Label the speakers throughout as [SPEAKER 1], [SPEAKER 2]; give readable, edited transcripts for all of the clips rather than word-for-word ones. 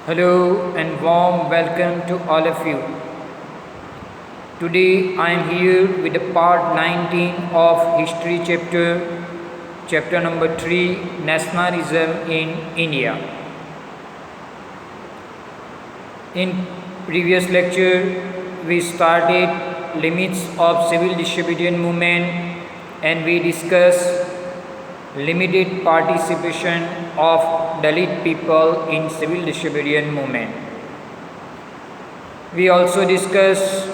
[SPEAKER 1] Hello and warm welcome to all of you. Today I am here with the part 19 of history chapter number 3, nationalism in India. In previous lecture we started limits of civil disobedience movement and we discussed limited participation of Dalit people in civil disobedience movement. We also discussed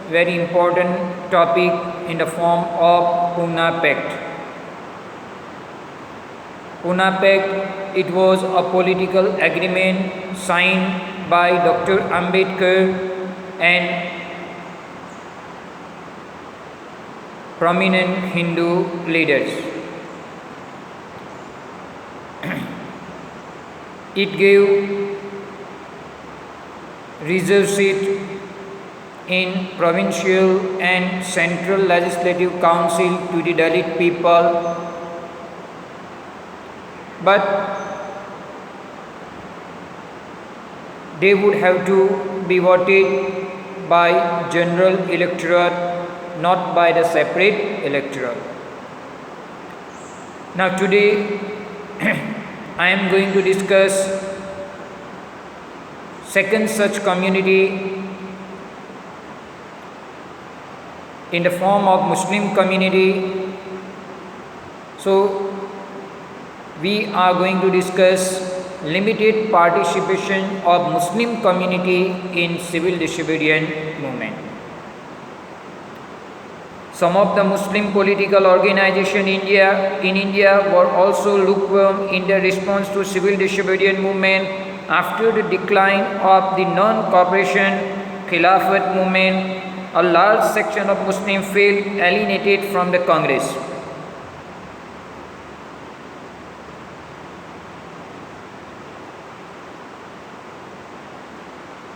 [SPEAKER 1] very important topic in the form of Pune Pact. Pune Pact, it was a political agreement signed by Dr. Ambedkar and prominent Hindu leaders. It gave reserve seat in provincial and central legislative council to the Dalit people, but they would have to be voted by general electorate, not by the separate electorate. Now today I am going to discuss second such community in the form of Muslim community. So we are going to discuss limited participation of Muslim community in civil disobedience movement. Some of the Muslim political organizations in India were also lukewarm in their response to civil disobedience movement after the decline of the non-cooperation Khilafat movement. A large section of Muslims felt alienated from the Congress.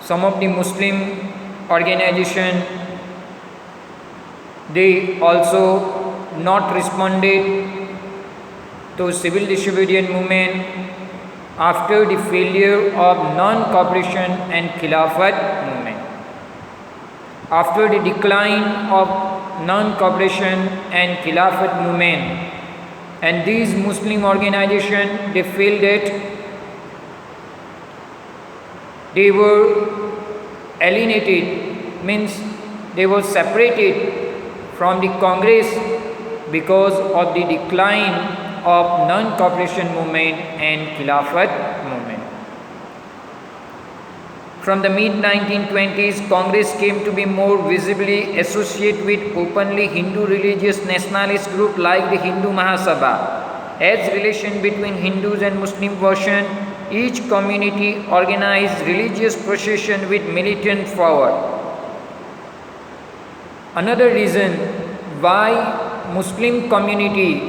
[SPEAKER 1] Some of the Muslim organizations, they also not responded to civil disobedience movement after the failure of non-cooperation and Khilafat movement. After the decline of non-cooperation and Khilafat movement, and these Muslim organizations, they feel that they were alienated, means they were separated from the Congress because of the decline of non-cooperation movement and Khilafat movement. From the mid-1920s, Congress came to be more visibly associated with openly Hindu religious nationalist groups like the Hindu Mahasabha. As relation between Hindus and Muslim worsened, each community organized religious procession with militant fervor. Another reason why Muslim community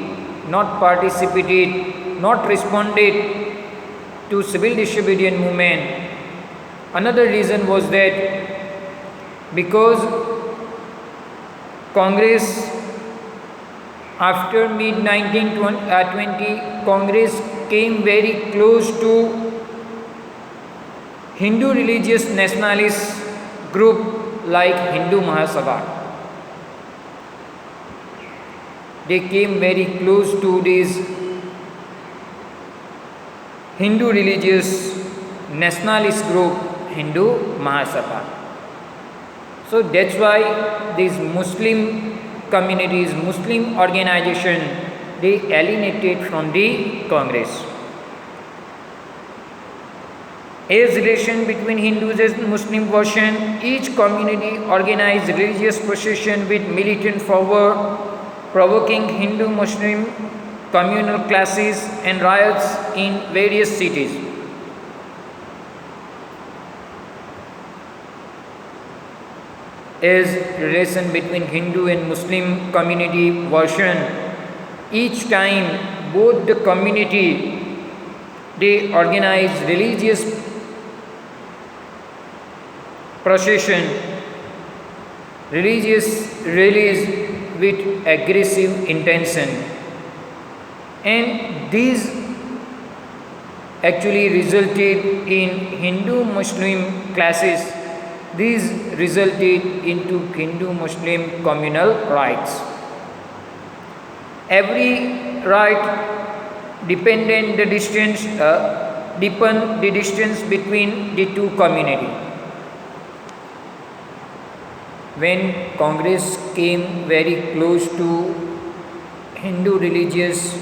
[SPEAKER 1] not participated, not responded to civil disobedience movement, another reason was that because Congress after mid-1920, Congress came very close to Hindu religious nationalist group like Hindu Mahasabha. They came very close to this Hindu religious nationalist group, Hindu Mahasabha. So that's why these Muslim communities, Muslim organizations, they alienated from the Congress. As relation between Hindus and Muslim worsened, each community organized religious procession with militant fervor, provoking Hindu-Muslim communal clashes and riots in various cities. As relation between Hindu and Muslim community worsened, each time both the community, they organized religious procession, religious rallies with aggressive intention, and these actually resulted in Hindu-Muslim clashes. These resulted into Hindu-Muslim communal rights. Every right deepened the distance between the two communities. When Congress came very close to Hindu religious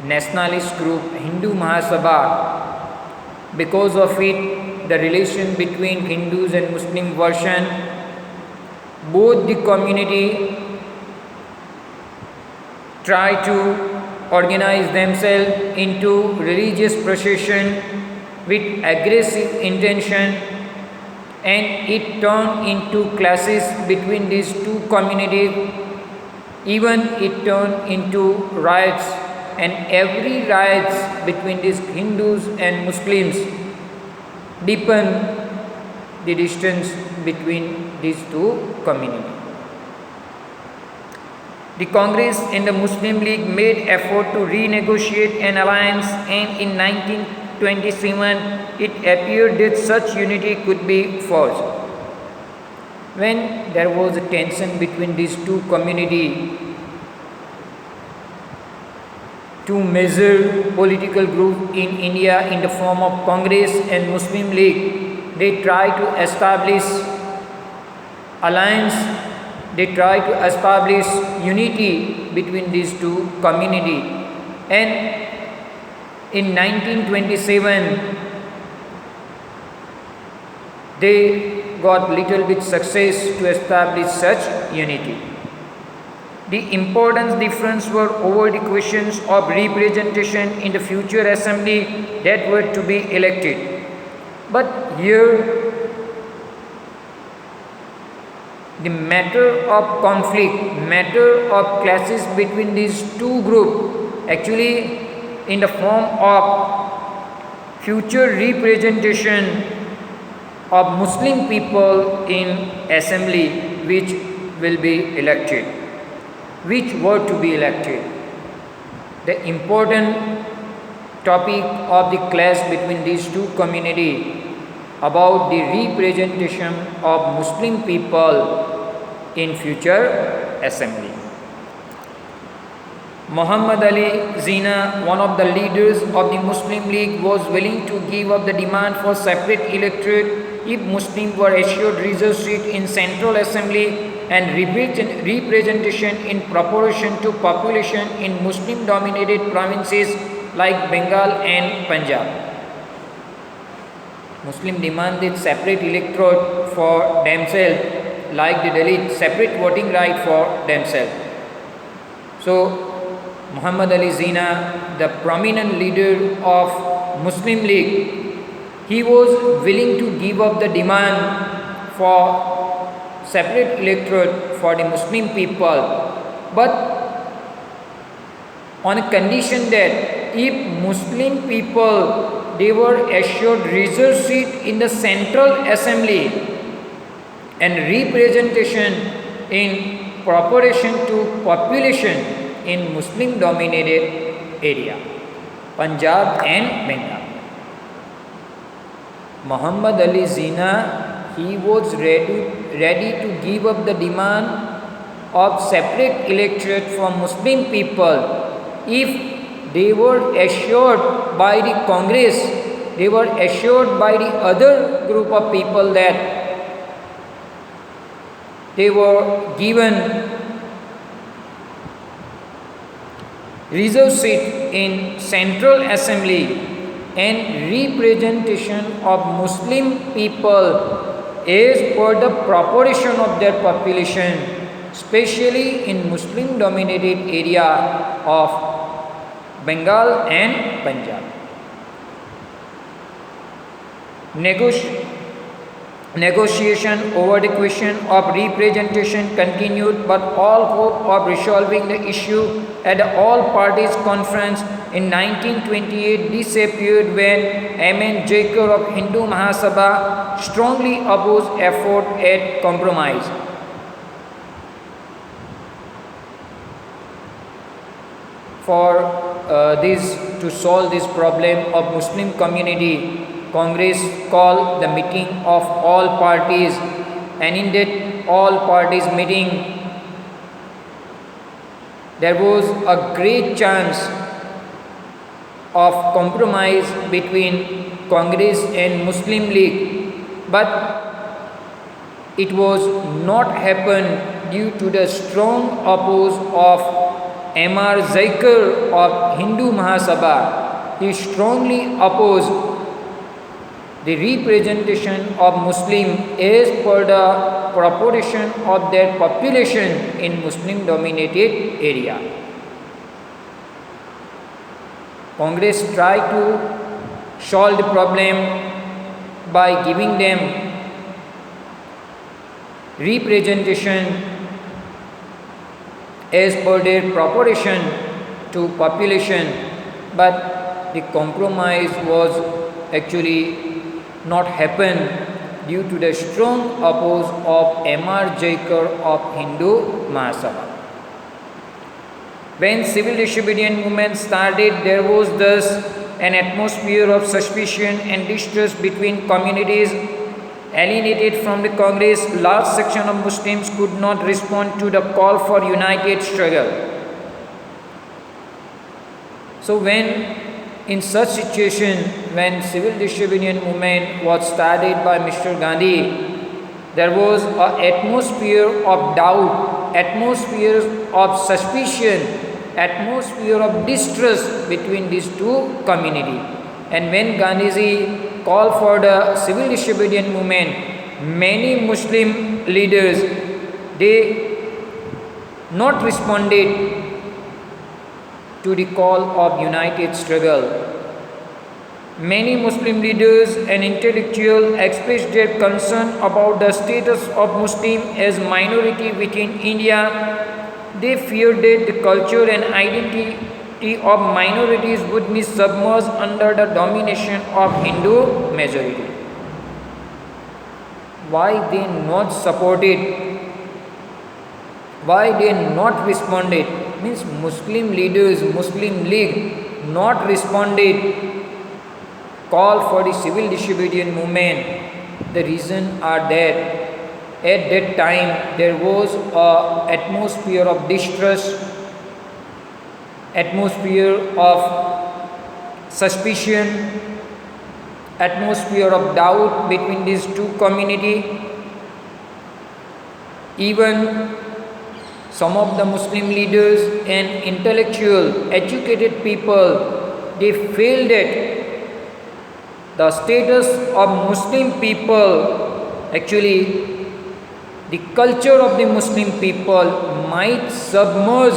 [SPEAKER 1] nationalist group Hindu Mahasabha, because of it the relation between Hindus and Muslim version, both the community try to organize themselves into religious procession with aggressive intention, and it turned into clashes between these two communities. Even it turned into riots, and every riots between these Hindus and Muslims deepen the distance between these two communities. The Congress and the Muslim League made effort to renegotiate an alliance, and in 1927 it appeared that such unity could be forged. When there was a tension between these two communities, two major political groups in India in the form of Congress and Muslim League, they tried to establish alliance, they tried to establish unity between these two communities, and in 1927 they got little bit success to establish such unity. The important difference were over the questions of representation in the future assembly that were to be elected. But here the matter of conflict, matter of clashes between these two groups, actually in the form of future representation of Muslim people in assembly which will be elected, which were to be elected. The important topic of the clash between these two communities about the representation of Muslim people in future assembly. Muhammad Ali Jinnah, one of the leaders of the Muslim League, was willing to give up the demand for separate electorate if Muslims were assured reserved seat in Central Assembly and representation in proportion to population in Muslim dominated provinces like Bengal and Punjab. Muslim demanded separate electorate for themselves, like the Dalit, separate voting right for themselves. So Muhammad Ali Jinnah, the prominent leader of Muslim League, he was willing to give up the demand for separate electorate for the Muslim people, but on a condition that if Muslim people they were assured reserved seat in the Central Assembly and representation in proportion to population in Muslim dominated area, Punjab and Bengal. Muhammad Ali Jinnah, he was ready to give up the demand of separate electorate for Muslim people if they were assured by the Congress, they were assured by the other group of people that they were given reserved seat in Central Assembly and representation of Muslim people as per the proportion of their population, especially in Muslim dominated area of Bengal and Punjab. Negotiation over the question of representation continued, but all hope of resolving the issue at the All Parties Conference in 1928 disappeared when M.N. Jaker of Hindu Mahasabha strongly opposed effort at compromise. For to solve this problem of Muslim community, Congress called the meeting of all parties, and in that all parties meeting, there was a great chance of compromise between Congress and Muslim League, but it was not happen due to the strong oppose of M.R. Zaikar of Hindu Mahasabha. He strongly opposed the representation of Muslim as per the proportion of their population in Muslim dominated area. Congress tried to solve the problem by giving them representation as per their proportion to population, but the compromise was actually not happen due to the strong oppose of M.R. Jaikar of Hindu Mahasabha. When civil disobedience movement started, there was thus an atmosphere of suspicion and distrust between communities. Alienated from the Congress, large section of Muslims could not respond to the call for united struggle. So when in such situation, when civil disobedience movement was started by Mr. Gandhi, there was an atmosphere of doubt, atmosphere of suspicion, atmosphere of distrust between these two communities. And when Gandhiji called for the civil disobedience movement, many Muslim leaders, they not responded to the call of united struggle. Many Muslim leaders and intellectuals expressed their concern about the status of Muslim as minority within India. They feared that the culture and identity of minorities would be submerged under the domination of Hindu majority. Why they not supported? Why they not responded? Means Muslim leaders, Muslim League not responded call for the civil disobedience movement. The reason are that at that time there was a atmosphere of distrust, atmosphere of suspicion, atmosphere of doubt between these two communities. Even some of the Muslim leaders and intellectual, educated people, they feel that the status of Muslim people, actually the culture of the Muslim people might submerge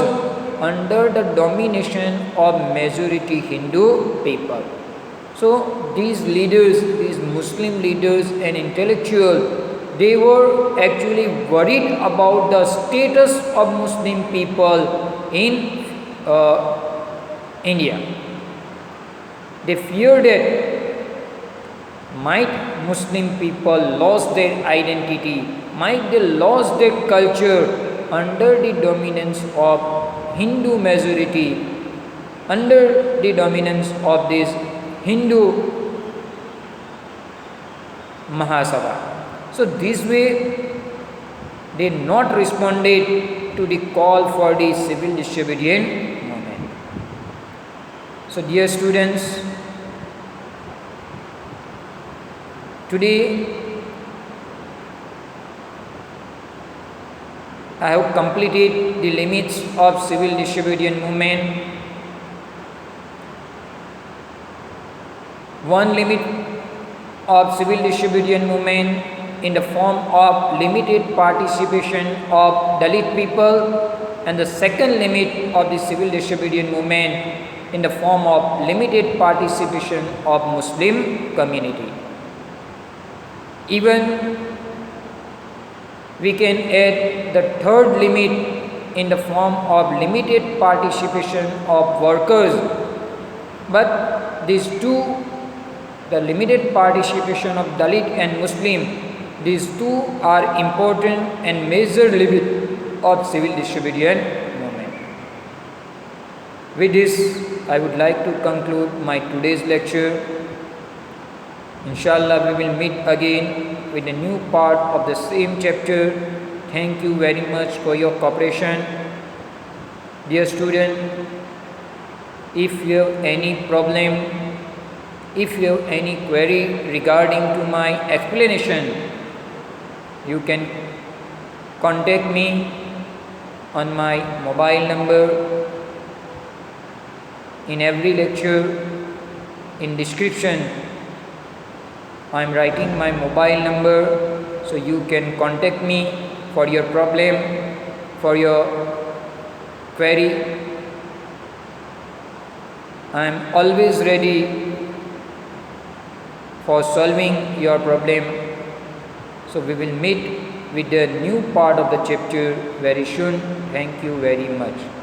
[SPEAKER 1] under the domination of majority Hindu people. So these leaders, these Muslim leaders and intellectuals, they were actually worried about the status of Muslim people in India. They feared that might Muslim people lose their identity, might they lose their culture under the dominance of Hindu majority, under the dominance of this Hindu Mahasabha. So this way they not responded to the call for the civil disobedience movement. So dear students, today I have completed the limits of civil disobedience movement. One limit of civil disobedience movement in the form of limited participation of Dalit people, and the second limit of the civil disobedience movement in the form of limited participation of Muslim community. Even we can add the third limit in the form of limited participation of workers, but these two, the limited participation of Dalit and Muslim, these two are important and major limit of civil disobedience movement. With this, I would like to conclude my today's lecture. Inshallah, we will meet again with a new part of the same chapter. Thank you very much for your cooperation. Dear student, if you have any problem, if you have any query regarding to my explanation, you can contact me on my mobile number. In every lecture, in description, I am writing my mobile number, so you can contact me for your problem, for your query. I am always ready for solving your problem. So we will meet with the new part of the chapter very soon. Thank you very much.